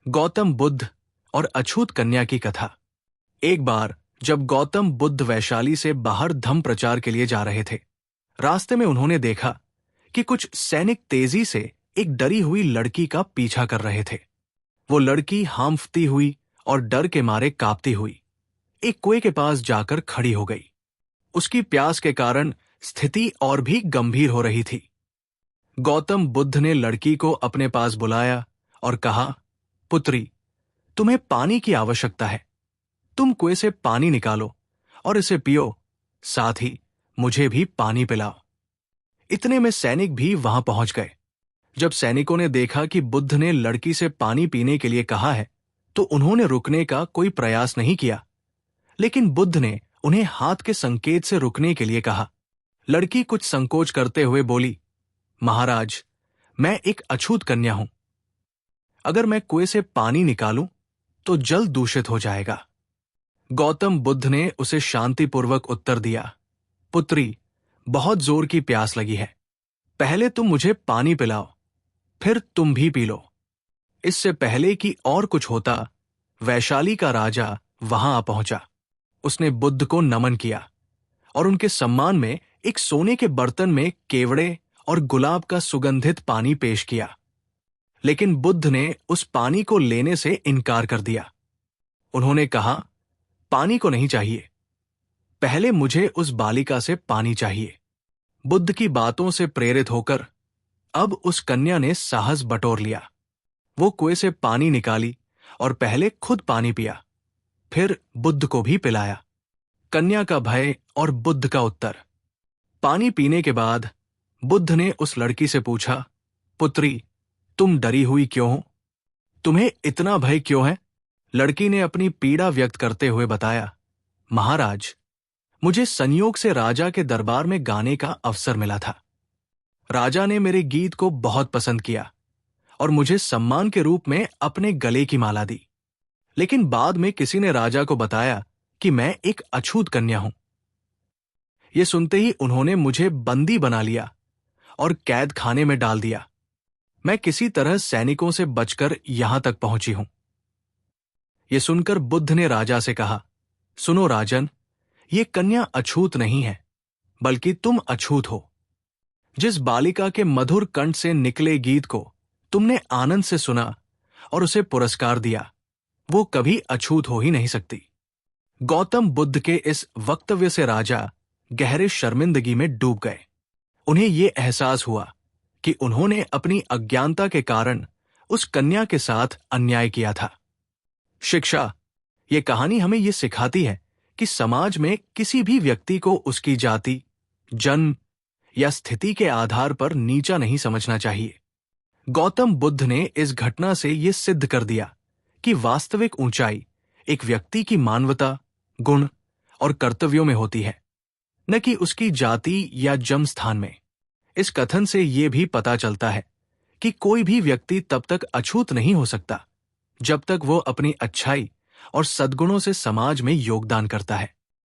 गौतम बुद्ध और अछूत कन्या की कथा। एक बार जब गौतम बुद्ध वैशाली से बाहर धम्म प्रचार के लिए जा रहे थे, रास्ते में उन्होंने देखा कि कुछ सैनिक तेजी से एक डरी हुई लड़की का पीछा कर रहे थे। वो लड़की हांफती हुई और डर के मारे कांपती हुई एक कुएं के पास जाकर खड़ी हो गई। उसकी प्यास के कारण स्थिति और भी गंभीर हो रही थी। गौतम बुद्ध ने लड़की को अपने पास बुलाया और कहा, पुत्री, तुम्हें पानी की आवश्यकता है। तुम कुएं से पानी निकालो और इसे पियो, साथ ही मुझे भी पानी पिलाओ। इतने में सैनिक भी वहां पहुंच गए। जब सैनिकों ने देखा कि बुद्ध ने लड़की से पानी पीने के लिए कहा है, तो उन्होंने रुकने का कोई प्रयास नहीं किया, लेकिन बुद्ध ने उन्हें हाथ के संकेत से रुकने के लिए कहा। लड़की कुछ संकोच करते हुए बोली, महाराज, मैं एक अछूत कन्या हूं। अगर मैं कुएं से पानी निकालूं तो जल दूषित हो जाएगा। गौतम बुद्ध ने उसे शांतिपूर्वक उत्तर दिया, पुत्री, बहुत जोर की प्यास लगी है। पहले तुम मुझे पानी पिलाओ, फिर तुम भी पी लो। इससे पहले कि और कुछ होता, वैशाली का राजा वहां आ पहुंचा। उसने बुद्ध को नमन किया और उनके सम्मान में एक सोने के बर्तन में केवड़े और गुलाब का सुगंधित पानी पेश किया। लेकिन बुद्ध ने उस पानी को लेने से इनकार कर दिया। उन्होंने कहा, पानी को नहीं चाहिए, पहले मुझे उस बालिका से पानी चाहिए। बुद्ध की बातों से प्रेरित होकर अब उस कन्या ने साहस बटोर लिया। वो कुएं से पानी निकाली और पहले खुद पानी पिया, फिर बुद्ध को भी पिलाया। कन्या का भय और बुद्ध का उत्तर। पानी पीने के बाद बुद्ध ने उस लड़की से पूछा, पुत्री, तुम डरी हुई क्यों हो? तुम्हें इतना भय क्यों है? लड़की ने अपनी पीड़ा व्यक्त करते हुए बताया, महाराज, मुझे संयोग से राजा के दरबार में गाने का अवसर मिला था। राजा ने मेरे गीत को बहुत पसंद किया और मुझे सम्मान के रूप में अपने गले की माला दी। लेकिन बाद में किसी ने राजा को बताया कि मैं एक अछूत कन्या हूं। यह सुनते ही उन्होंने मुझे बंदी बना लिया और कैद खाने में डाल दिया। मैं किसी तरह सैनिकों से बचकर यहां तक पहुंची हूं। यह सुनकर बुद्ध ने राजा से कहा, सुनो राजन, ये कन्या अछूत नहीं है, बल्कि तुम अछूत हो। जिस बालिका के मधुर कंठ से निकले गीत को तुमने आनंद से सुना और उसे पुरस्कार दिया, वो कभी अछूत हो ही नहीं सकती। गौतम बुद्ध के इस वक्तव्य से राजा गहरे शर्मिंदगी में डूब गए। उन्हें यह एहसास हुआ कि उन्होंने अपनी अज्ञानता के कारण उस कन्या के साथ अन्याय किया था। शिक्षा। ये कहानी हमें यह सिखाती है कि समाज में किसी भी व्यक्ति को उसकी जाति, जन्म या स्थिति के आधार पर नीचा नहीं समझना चाहिए। गौतम बुद्ध ने इस घटना से यह सिद्ध कर दिया कि वास्तविक ऊंचाई एक व्यक्ति की मानवता, गुण और कर्तव्यों में होती है, न कि उसकी जाति या जन्म स्थान में। इस कथन से यह भी पता चलता है कि कोई भी व्यक्ति तब तक अछूत नहीं हो सकता जब तक वो अपनी अच्छाई और सद्गुणों से समाज में योगदान करता है।